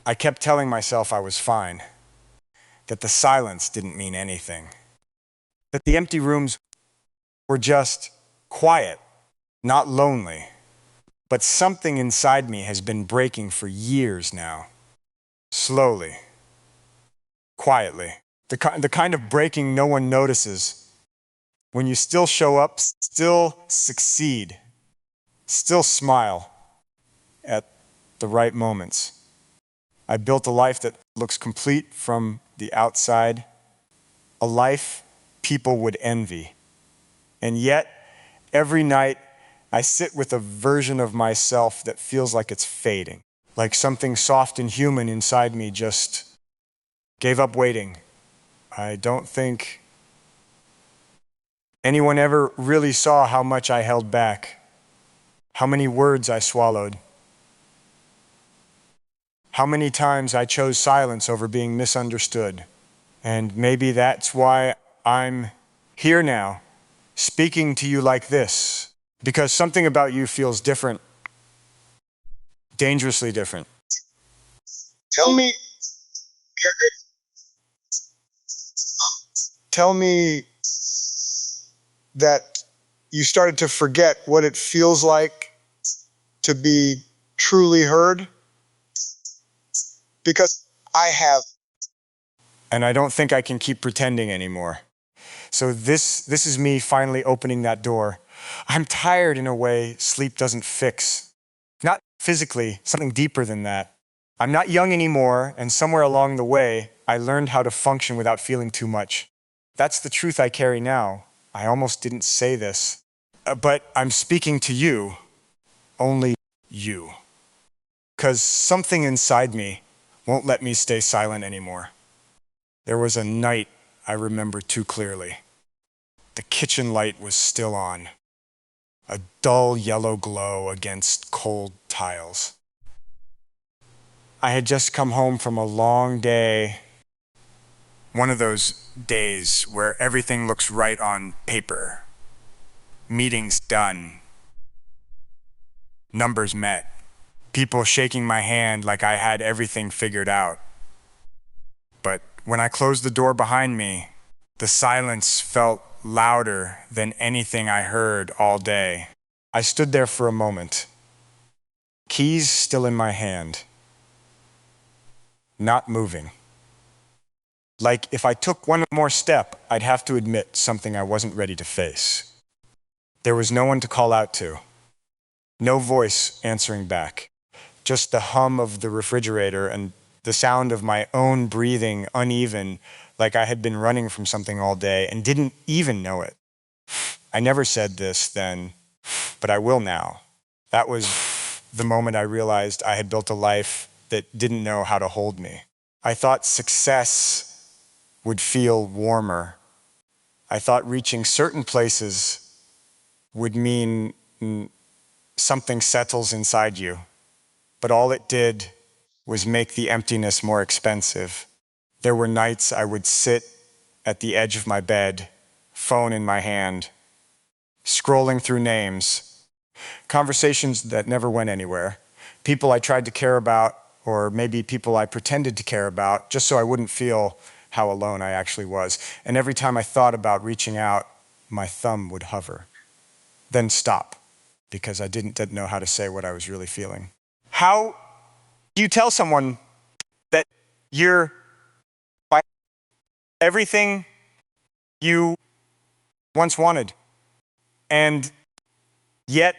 I kept telling myself I was fine, that the silence didn't mean anything, that the empty rooms were just quiet, not lonely. But something inside me has been breaking for years now. Slowly, quietly. The kind of breaking no one notices. When you still show up, still succeed, still smile at the right moments. I built a life that looks complete from the outside, a life people would envy. And yet, every night, I sit with a version of myself that feels like it's fading, like something soft and human inside me just gave up waiting. I don't think anyone ever really saw how much I held back, how many words I swallowed, how many times I chose silence over being misunderstood. And maybe that's why I'm here now, speaking to you like this, because something about you feels different, dangerously different. Tell me, tell me that you started to forget what it feels like to be truly heard, because I have. And I don't think I can keep pretending anymore. So this is me finally opening that door. I'm tired in a way sleep doesn't fix. Not physically, something deeper than that. I'm not young anymore, and somewhere along the way, I learned how to function without feeling too much. That's the truth I carry now. I almost didn't say this, but I'm speaking to you, only you. 'Cause something inside me won't let me stay silent anymore. There was a night I remember too clearly. The kitchen light was still on, a dull yellow glow against cold tiles. I had just come home from a long day, one of those days where everything looks right on paper. Meetings done, numbers met, people shaking my hand like I had everything figured out. But when I closed the door behind me, the silence felt louder than anything I heard all day. I stood there for a moment, keys still in my hand, not moving. Like if I took one more step, I'd have to admit something I wasn't ready to face. There was no one to call out to, no voice answering back, just the hum of the refrigerator and the sound of my own breathing uneven, like I had been running from something all day and didn't even know it. I never said this then, but I will now. That was the moment I realized I had built a life that didn't know how to hold me. I thought success would feel warmer. I thought reaching certain places would mean something settles inside you. But all it did was make the emptiness more expensive. There were nights I would sit at the edge of my bed, phone in my hand, scrolling through names, conversations that never went anywhere, people I tried to care about, or maybe people I pretended to care about, just so I wouldn't feel how alone I actually was. And every time I thought about reaching out, my thumb would hover, then stop, because I didn't know how to say what I was really feeling. How do you tell someone that you're everything you once wanted, and yet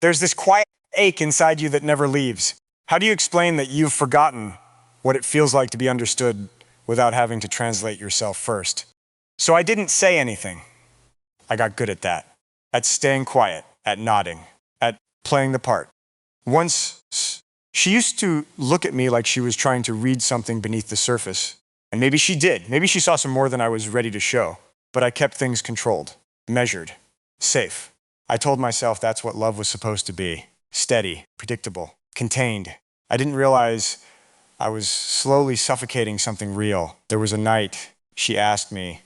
there's this quiet ache inside you that never leaves? How do you explain that you've forgotten what it feels like to be understood without having to translate yourself first? So I didn't say anything. I got good at that, at staying quiet, at nodding, at playing the part. Once, she used to look at me like she was trying to read something beneath the surface. And maybe she did. Maybe she saw some more than I was ready to show. But I kept things controlled, measured, safe. I told myself that's what love was supposed to be. Steady, predictable, contained. I didn't realize I was slowly suffocating something real. There was a night she asked me,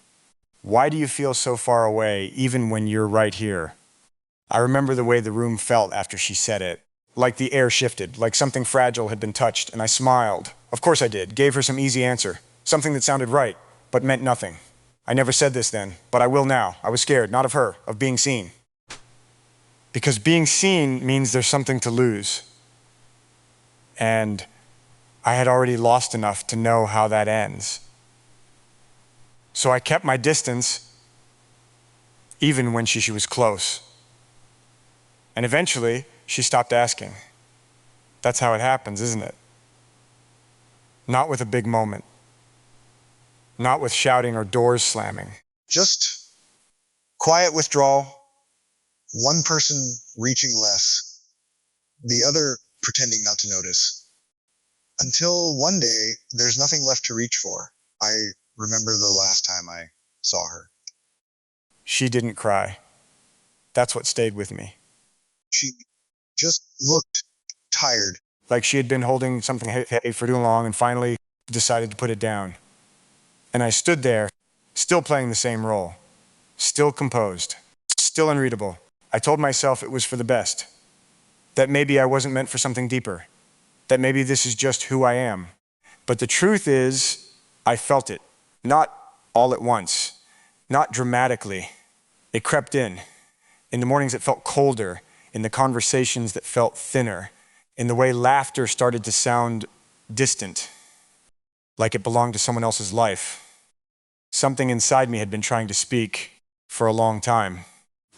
"Why do you feel so far away even when you're right here?" I remember the way the room felt after she said it. Like the air shifted, like something fragile had been touched, and I smiled. Of course I did, gave her some easy answer, something that sounded right, but meant nothing. I never said this then, but I will now. I was scared, not of her, of being seen. Because being seen means there's something to lose. And I had already lost enough to know how that ends. So I kept my distance, even when she was close. And eventually, she stopped asking. That's how it happens, isn't it? Not with a big moment. Not with shouting or doors slamming. Just quiet withdrawal, one person reaching less, the other pretending not to notice. Until one day, there's nothing left to reach for. I remember the last time I saw her. She didn't cry. That's what stayed with me. She just looked tired. Like she had been holding something heavy for too long and finally decided to put it down. And I stood there, still playing the same role, still composed, still unreadable. I told myself it was for the best, that maybe I wasn't meant for something deeper, that maybe this is just who I am. But the truth is, I felt it, not all at once, not dramatically. It crept in. In the mornings it felt colder, in the conversations that felt thinner, in the way laughter started to sound distant, like it belonged to someone else's life. Something inside me had been trying to speak for a long time.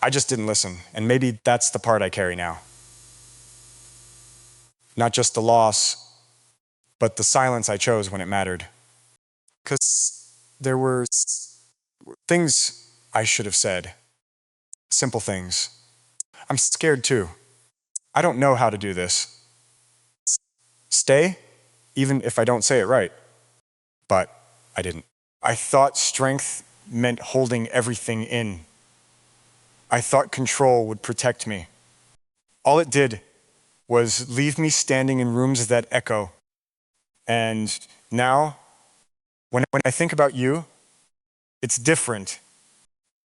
I just didn't listen, and maybe that's the part I carry now. Not just the loss, but the silence I chose when it mattered. Because there were things I should have said. Simple things. I'm scared too. I don't know how to do this. Stay, even if I don't say it right. But I didn't. I thought strength meant holding everything in. I thought control would protect me. All it did was leave me standing in rooms that echo. And now, when I think about you, it's different.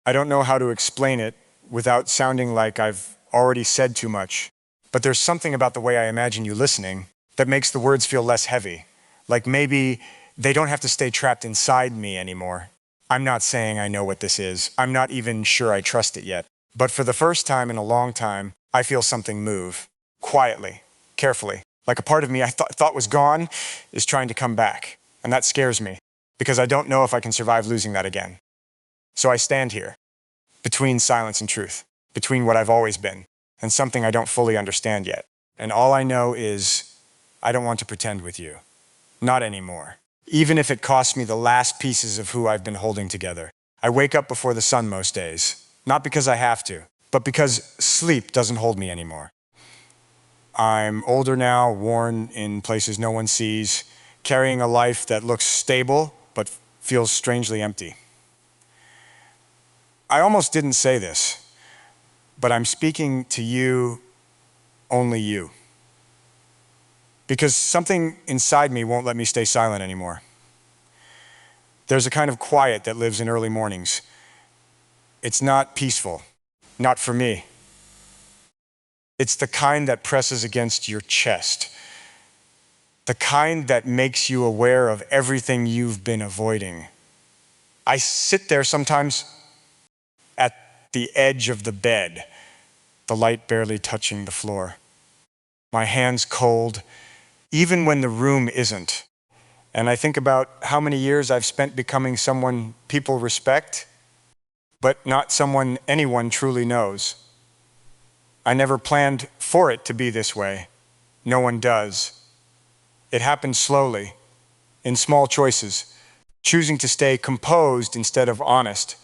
I don't know how to explain it without sounding like I've already said too much. But there's something about the way I imagine you listening that makes the words feel less heavy. Like maybe they don't have to stay trapped inside me anymore. I'm not saying I know what this is. I'm not even sure I trust it yet. But for the first time in a long time, I feel something move. Quietly, carefully. Like a part of me I thought was gone is trying to come back. And that scares me, because I don't know if I can survive losing that again. So I stand here, between silence and truth, between what I've always been and something I don't fully understand yet. And all I know is I don't want to pretend with you. Not anymore. Even if it costs me the last pieces of who I've been holding together. I wake up before the sun most days, not because I have to, but because sleep doesn't hold me anymore. I'm older now, worn in places no one sees, carrying a life that looks stable but feels strangely empty. I almost didn't say this, but I'm speaking to you, only you. Because something inside me won't let me stay silent anymore. There's a kind of quiet that lives in early mornings. It's not peaceful, not for me. It's the kind that presses against your chest. The kind that makes you aware of everything you've been avoiding. I sit there sometimes at the edge of the bed, the light barely touching the floor. My hands cold, even when the room isn't. And I think about how many years I've spent becoming someone people respect, but not someone anyone truly knows. I never planned for it to be this way. No one does. It happened slowly, in small choices, choosing to stay composed instead of honest,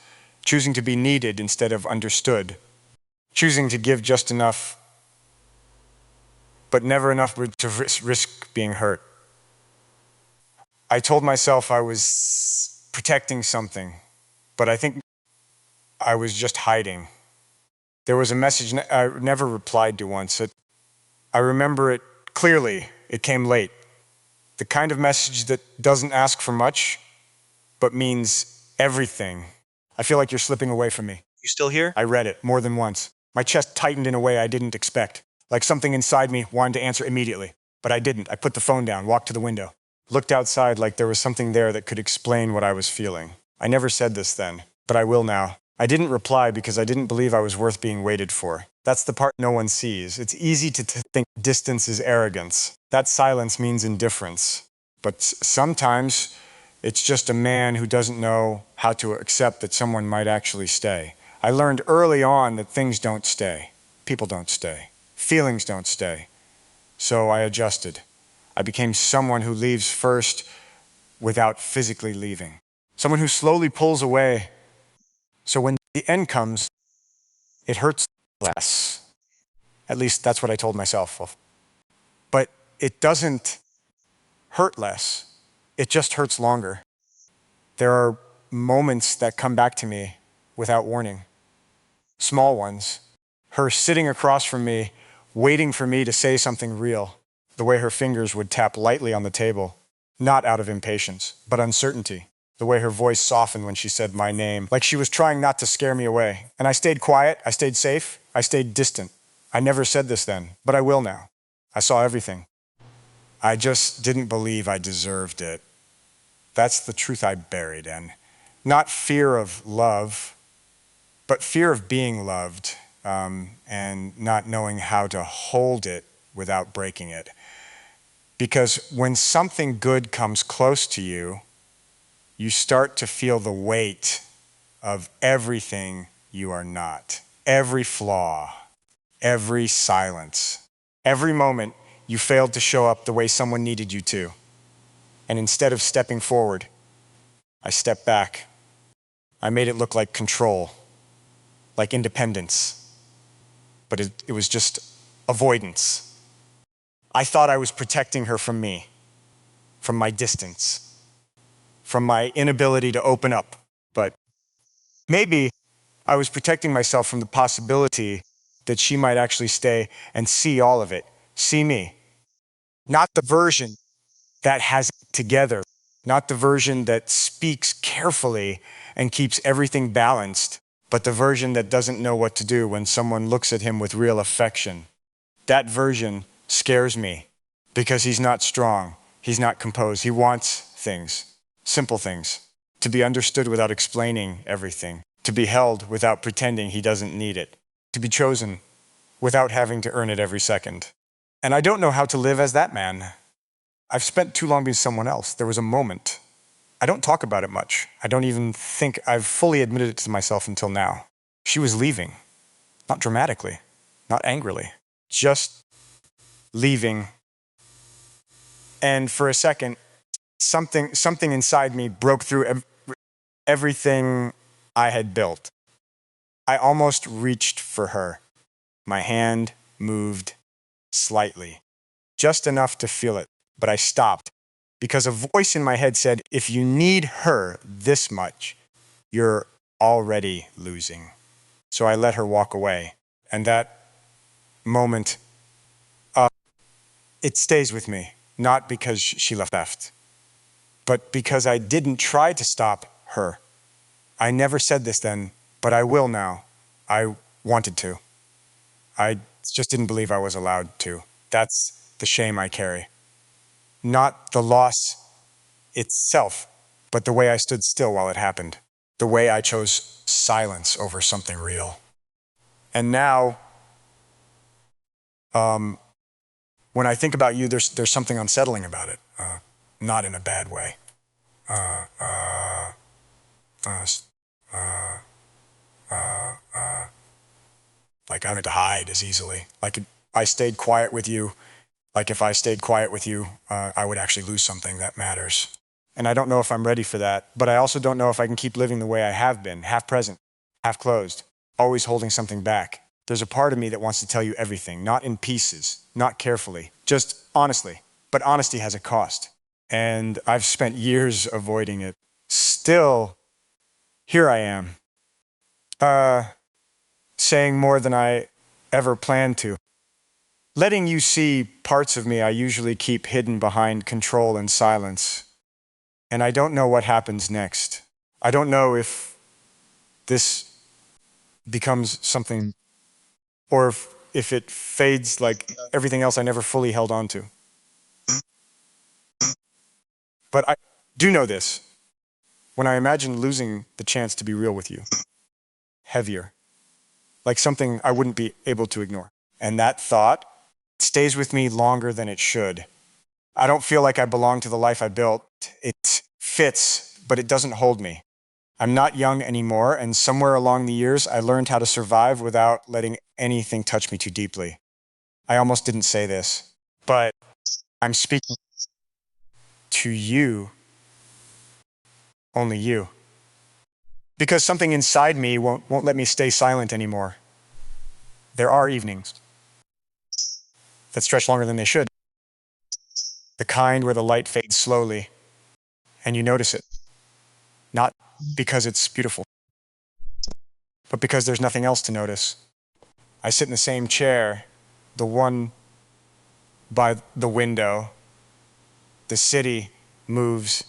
choosing to be needed instead of understood, choosing to give just enough, but never enough to risk being hurt. I told myself I was protecting something, but I think I was just hiding. There was a message I never replied to once. I remember it clearly. It came late. The kind of message that doesn't ask for much, but means everything. I feel like you're slipping away from me. You still here? I read it more than once. My chest tightened in a way I didn't expect. Like something inside me wanted to answer immediately, but I didn't. I put the phone down, walked to the window, looked outside like there was something there that could explain what I was feeling. I never said this then, but I will now. I didn't reply because I didn't believe I was worth being waited for. That's the part no one sees. It's easy to think distance is arrogance. That silence means indifference. But sometimes it's just a man who doesn't know how to accept that someone might actually stay. I learned early on that things don't stay. People don't stay. Feelings don't stay. So I adjusted. I became someone who leaves first without physically leaving. Someone who slowly pulls away. So when the end comes, it hurts less. At least that's what I told myself. But it doesn't hurt less. It just hurts longer. There are moments that come back to me without warning. Small ones. Her sitting across from me, waiting for me to say something real. The way her fingers would tap lightly on the table. Not out of impatience, but uncertainty. The way her voice softened when she said my name, like she was trying not to scare me away. And I stayed quiet, I stayed safe, I stayed distant. I never said this then, but I will now. I saw everything. I just didn't believe I deserved it. That's the truth I buried in. Not fear of love, but fear of being loved, and not knowing how to hold it without breaking it. Because when something good comes close to you, you start to feel the weight of everything you are not. Every flaw, every silence, every moment you failed to show up the way someone needed you to. And instead of stepping forward, I stepped back. I made it look like control, like independence. But it was just avoidance. I thought I was protecting her from me, from my distance, from my inability to open up. But maybe I was protecting myself from the possibility that she might actually stay and see all of it, see me. Not the version that has it together, not the version that speaks carefully and keeps everything balanced, but the version that doesn't know what to do when someone looks at him with real affection. That version scares me because he's not strong, he's not composed, he wants things, simple things, to be understood without explaining everything, to be held without pretending he doesn't need it, to be chosen without having to earn it every second. And I don't know how to live as that man. I've spent too long being someone else. There was a moment. I don't talk about it much. I don't even think I've fully admitted it to myself until now. She was leaving. Not dramatically, not angrily, just leaving. And for a second, something inside me broke through everything I had built. I almost reached for her. My hand moved slightly, just enough to feel it, but I stopped because a voice in my head said, if you need her this much, you're already losing. So I let her walk away. And that moment, it stays with me, not because she left, but because I didn't try to stop her. I never said this then, but I will now. I wanted to. I just didn't believe I was allowed to. That's the shame I carry. Not the loss itself, but the way I stood still while it happened. The way I chose silence over something real. And now, when I think about you, there's something unsettling about it. Not in a bad way. Uh, uh, uh, uh, like I don't have to hide as easily. Like I stayed quiet with you. Like if I stayed quiet with you, I would actually lose something that matters. And I don't know if I'm ready for that, but I also don't know if I can keep living the way I have been, half present, half closed, always holding something back. There's a part of me that wants to tell you everything, not in pieces, not carefully, just honestly. But honesty has a cost. And I've spent years avoiding it. Still, here I am, saying more than I ever planned to. Letting you see parts of me I usually keep hidden behind control and silence. And I don't know what happens next. I don't know if this becomes something, or if if it fades like everything else I never fully held on to. But I do know this. When I imagine losing the chance to be real with you, heavier, like something I wouldn't be able to ignore. And that thought stays with me longer than it should. I don't feel like I belong to the life I built. It fits, but it doesn't hold me. I'm not young anymore, and somewhere along the years, I learned how to survive without letting anything touch me too deeply. I almost didn't say this, but I'm speaking to you, only you. Because something inside me won't let me stay silent anymore. There are evenings that stretch longer than they should. The kind where the light fades slowly, and you notice it. Not because it's beautiful, but because there's nothing else to notice. I sit in the same chair, the one by the window. The city moves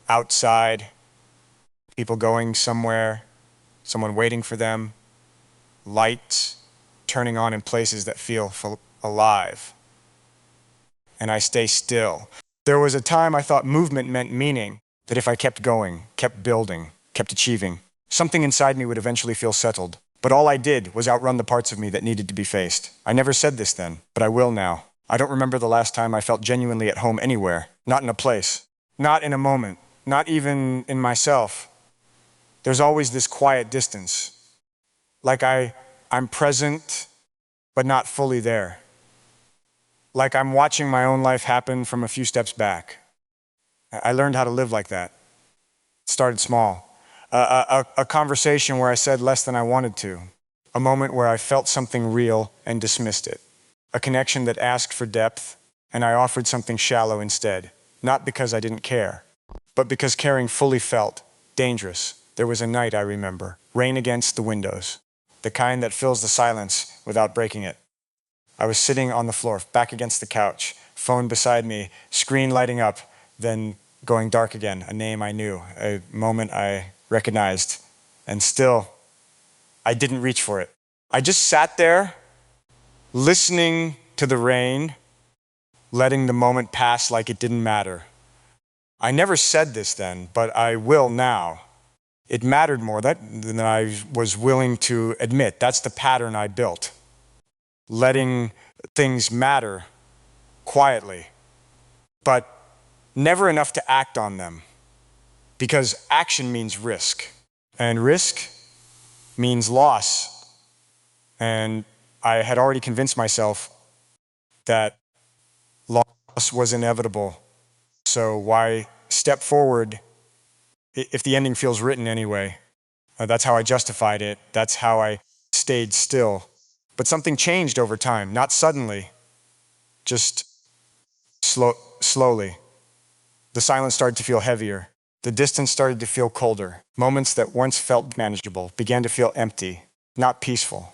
outside, people going somewhere, someone waiting for them, lights turning on in places that feel alive. And I stay still. There was a time I thought movement meant meaning, that if I kept going, kept building, kept achieving, something inside me would eventually feel settled. But all I did was outrun the parts of me that needed to be faced. I never said this then, but I will now. I don't remember the last time I felt genuinely at home anywhere. Not in a place. Not in a moment. Not even in myself. There's always this quiet distance. Like I'm present, but not fully there. Like I'm watching my own life happen from a few steps back. I learned how to live like that. It started small. A conversation where I said less than I wanted to. A moment where I felt something real and dismissed it. A connection that asked for depth, and I offered something shallow instead. Not because I didn't care, but because caring fully felt dangerous. There was a night I remember, rain against the windows, the kind that fills the silence without breaking it. I was sitting on the floor, back against the couch, phone beside me, screen lighting up, then going dark again, a name I knew, a moment I recognized, and still, I didn't reach for it. I just sat there, listening to the rain, letting the moment pass like it didn't matter. I never said this then, but I will now. It mattered more than I was willing to admit. That's the pattern I built. Letting things matter quietly, but never enough to act on them. Because action means risk, and risk means loss. And I had already convinced myself that loss was inevitable. So why step forward if the ending feels written anyway? That's how I justified it. That's how I stayed still. But something changed over time, not suddenly, just slowly. The silence started to feel heavier. The distance started to feel colder. Moments that once felt manageable began to feel empty, not peaceful.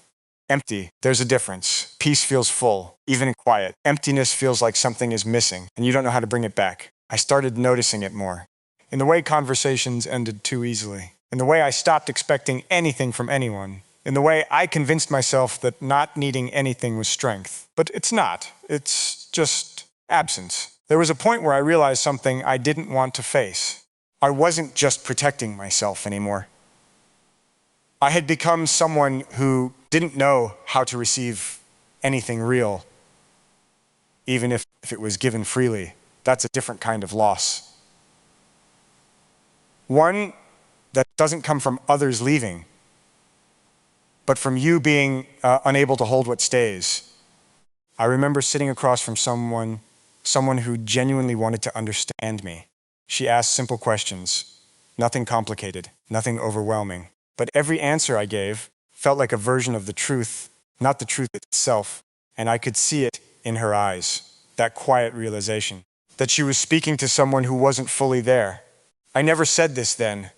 Empty, there's a difference. Peace feels full, even in quiet. Emptiness feels like something is missing, and you don't know how to bring it back. I started noticing it more. In the way conversations ended too easily. In the way I stopped expecting anything from anyone. In the way I convinced myself that not needing anything was strength. But it's not. It's just absence. There was a point where I realized something I didn't want to face. I wasn't just protecting myself anymore. I had become someone who didn't know how to receive anything real, even if it was given freely. That's a different kind of loss. One that doesn't come from others leaving, but from you being unable to hold what stays. I remember sitting across from someone who genuinely wanted to understand me. She asked simple questions, nothing complicated, nothing overwhelming. But every answer I gave felt like a version of the truth, not the truth itself. And I could see it in her eyes, that quiet realization, that she was speaking to someone who wasn't fully there. I never said this then,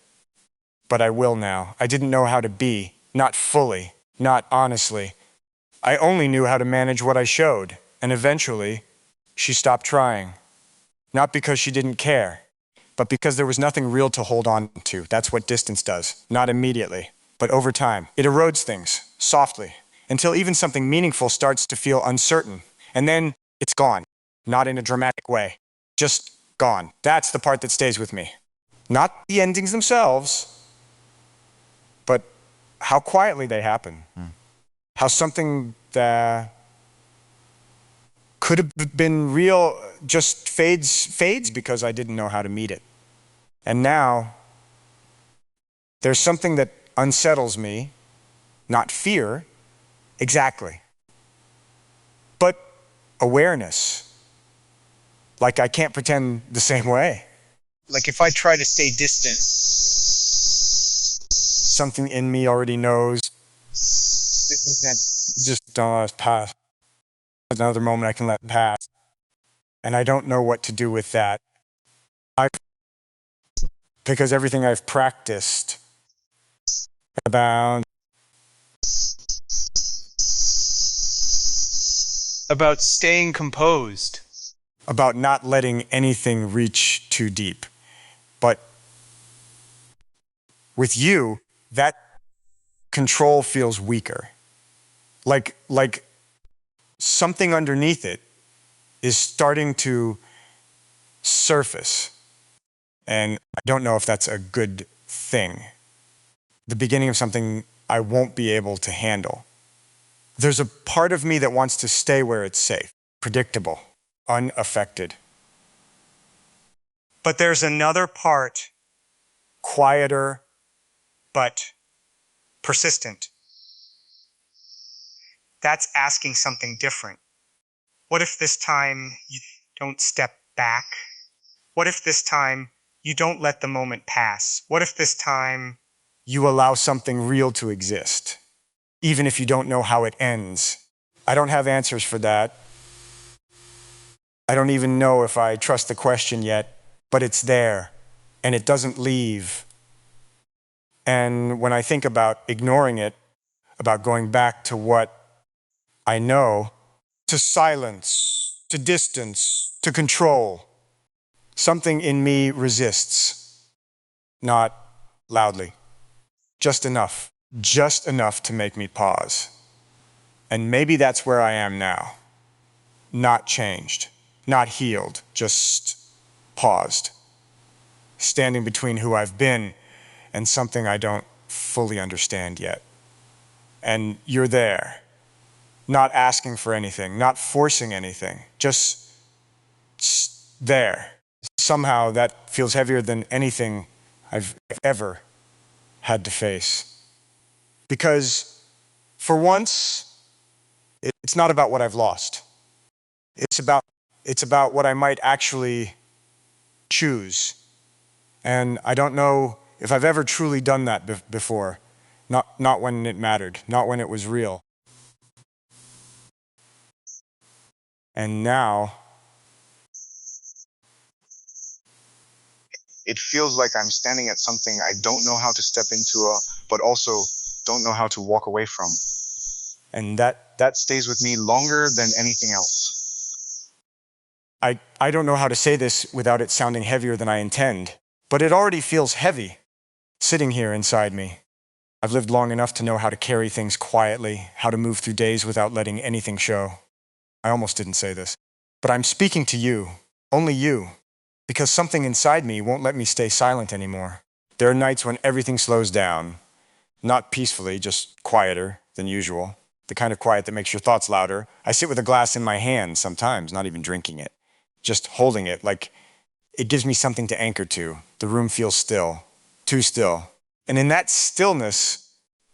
but I will now. I didn't know how to be, not fully, not honestly. I only knew how to manage what I showed, and eventually, she stopped trying. Not because she didn't care, but because there was nothing real to hold on to. That's what distance does. Not immediately, but over time. It erodes things, softly. until even something meaningful starts to feel uncertain. And then it's gone, not in a dramatic way, just gone. That's the part that stays with me. Not the endings themselves, but how quietly they happen. How something that could have been real just fades because I didn't know how to meet it. And now there's something that unsettles me, not fear, exactly, but awareness. Like I can't pretend the same way. Like if I try to stay distant, Something in me already knows. Just don't let it pass. Another moment I can let pass. And I don't know what to do with that. Because everything I've practiced about about staying composed. about not letting anything reach too deep. But with you, that control feels weaker. Like something underneath it is starting to surface. And I don't know if that's a good thing. The beginning of something I won't be able to handle. There's a part of me that wants to stay where it's safe, predictable, unaffected. But there's another part, quieter, but persistent. That's asking something different. What if this time you don't step back? What if this time you don't let the moment pass? What if this time you allow something real to exist, even if you don't know how it ends? I don't have answers for that. I don't even know if I trust the question yet, but it's there, and it doesn't leave. And when I think about ignoring it, about going back to what I know, to silence, to distance, to control, something in me resists, not loudly, just enough to make me pause. And maybe that's where I am now, not changed, not healed, just paused, standing between who I've been and something I don't fully understand yet. And you're there, not asking for anything, not forcing anything, just there. Somehow that feels heavier than anything I've ever had to face. Because for once, it's not about what I've lost. It's about what I might actually choose. And I don't know if I've ever truly done that before. Not when it mattered, not when it was real. And now, It feels like I'm standing at something I don't know how to step into, but also don't know how to walk away from. and That stays with me longer than anything else. I don't know how to say this without it sounding heavier than I intend, but it already feels heavy, sitting here inside me. I've lived long enough to know how to carry things quietly, how to move through days without letting anything show. I almost didn't say this, but I'm speaking to you, only you, because something inside me won't let me stay silent anymore. There are nights when everything slows down, not peacefully, just quieter than usual, the kind of quiet that makes your thoughts louder. I sit with a glass in my hand sometimes, not even drinking it, just holding it like it gives me something to anchor to. The room feels still, too still. And in that stillness,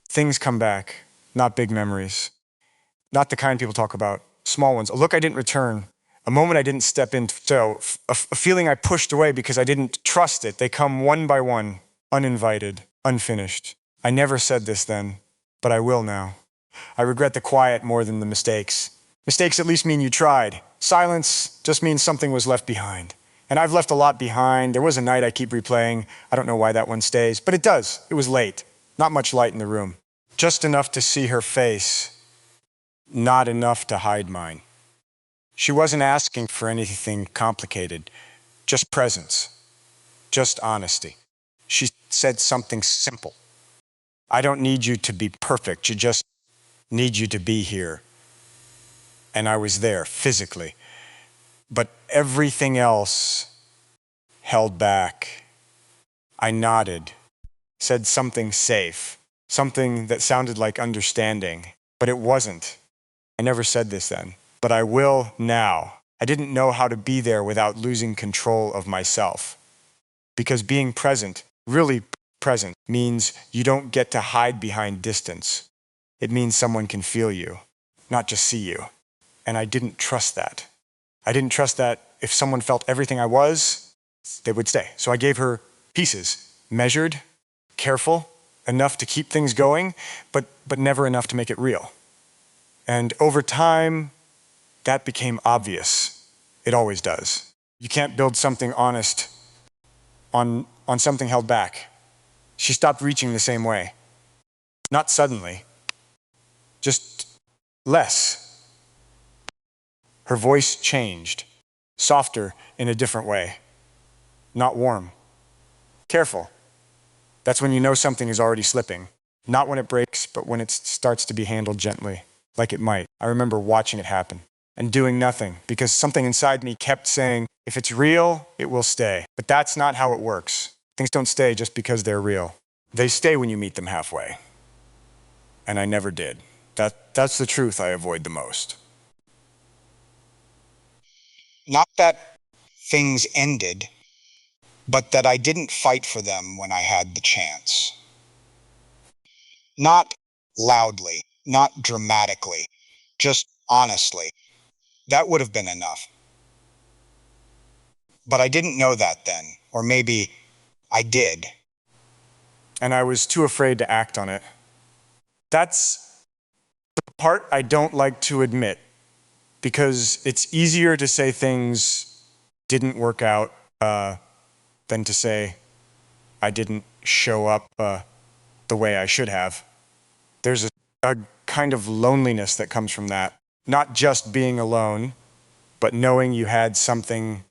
things come back, not big memories, not the kind people talk about, small ones. A look I didn't return, a moment I didn't step into, a feeling I pushed away because I didn't trust it. They come one by one, uninvited, unfinished. I never said this then, but I will now. I regret the quiet more than the mistakes. Mistakes at least mean you tried. Silence just means something was left behind. And I've left a lot behind. There was a night I keep replaying. I don't know why that one stays, but it does. It was late. Not much light in the room. Just enough to see her face. Not enough to hide mine. She wasn't asking for anything complicated. Just presence. Just honesty. She said something simple. I don't need you to be perfect. You just need you to be here. And I was there physically. But everything else held back. I nodded, said something safe, something that sounded like understanding, but it wasn't. I never said this then, but I will now. I didn't know how to be there without losing control of myself. Because being present, really present, means you don't get to hide behind distance. It means someone can feel you, not just see you. And I didn't trust that. I didn't trust that if someone felt everything I was, they would stay. So I gave her pieces, measured, careful, enough to keep things going, but never enough to make it real. And over time, that became obvious. It always does. You can't build something honest on something held back. She stopped reaching the same way. Not suddenly, just less. Her voice changed, softer in a different way. Not warm. Careful. That's when you know something is already slipping. Not when it breaks, but when it starts to be handled gently, like it might. I remember watching it happen and doing nothing because something inside me kept saying, if it's real, it will stay. But that's not how it works. Things don't stay just because they're real. They stay when you meet them halfway. And I never did. That's the truth I avoid the most. Not that things ended, but that I didn't fight for them when I had the chance. Not loudly, not dramatically, just honestly. That would have been enough. But I didn't know that then, or maybe I did. And I was too afraid to act on it. That's the part I don't like to admit, because it's easier to say things didn't work out than to say I didn't show up the way I should have. There's a kind of loneliness that comes from that. Not just being alone, but knowing you had something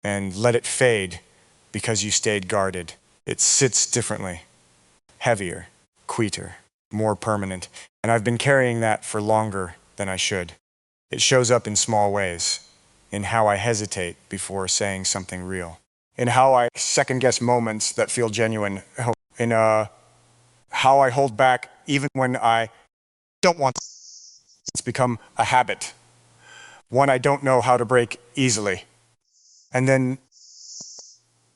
and let it fade because you stayed guarded. It sits differently, heavier, quieter, more permanent. And I've been carrying that for longer than I should. It shows up in small ways, in how I hesitate before saying something real, in how I second-guess moments that feel genuine, in how I hold back even when I don't want to. It's become a habit, one I don't know how to break easily. And then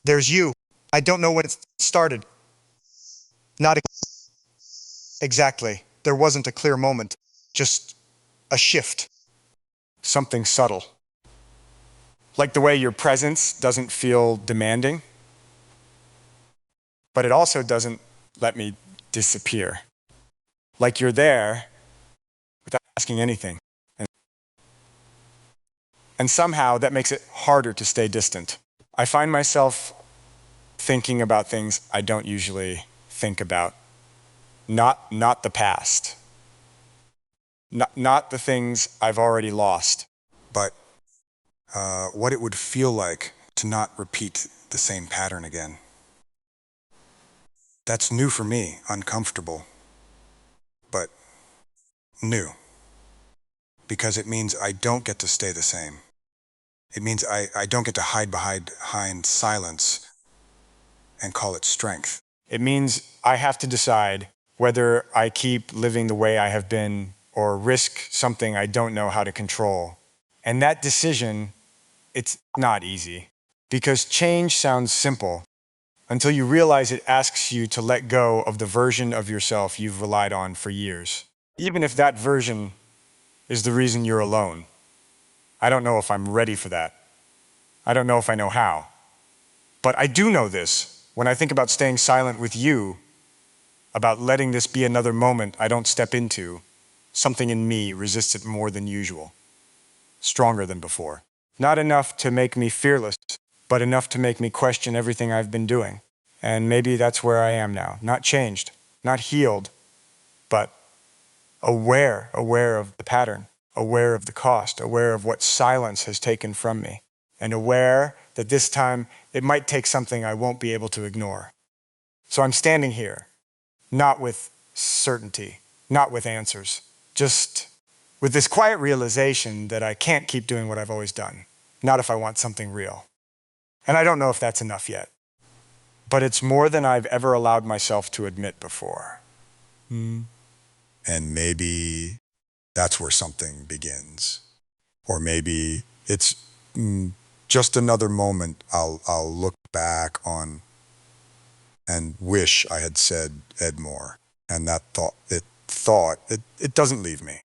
there's you. I don't know when it started. Not exactly. There wasn't a clear moment, just a shift, something subtle. Like the way your presence doesn't feel demanding, but it also doesn't let me disappear. Like you're there without asking anything. And somehow that makes it harder to stay distant. I find myself thinking about things I don't usually think about. Not the past. Not the things I've already lost. But what it would feel like to not repeat the same pattern again. That's new for me, uncomfortable, but new. Because it means I don't get to stay the same. It means I don't get to hide behind silence and call it strength. It means I have to decide whether I keep living the way I have been or risk something I don't know how to control. And that decision, it's not easy. Because change sounds simple until you realize it asks you to let go of the version of yourself you've relied on for years. Even if that version is the reason you're alone. I don't know if I'm ready for that. I don't know if I know how. But I do know this when I think about staying silent with you, about letting this be another moment I don't step into. Something in me resists it more than usual, stronger than before. Not enough to make me fearless, but enough to make me question everything I've been doing. And maybe that's where I am now. Not changed, not healed, but aware of the pattern, aware of the cost, aware of what silence has taken from me, and aware that this time it might take something I won't be able to ignore. So I'm standing here, not with certainty, not with answers, Just with this quiet realization that I can't keep doing what I've always done, not if I want something real. And I don't know if that's enough yet, but it's more than I've ever allowed myself to admit before. And maybe that's where something begins. Or maybe it's just another moment I'll look back on and wish I had said Ed more. And that thought, it doesn't leave me.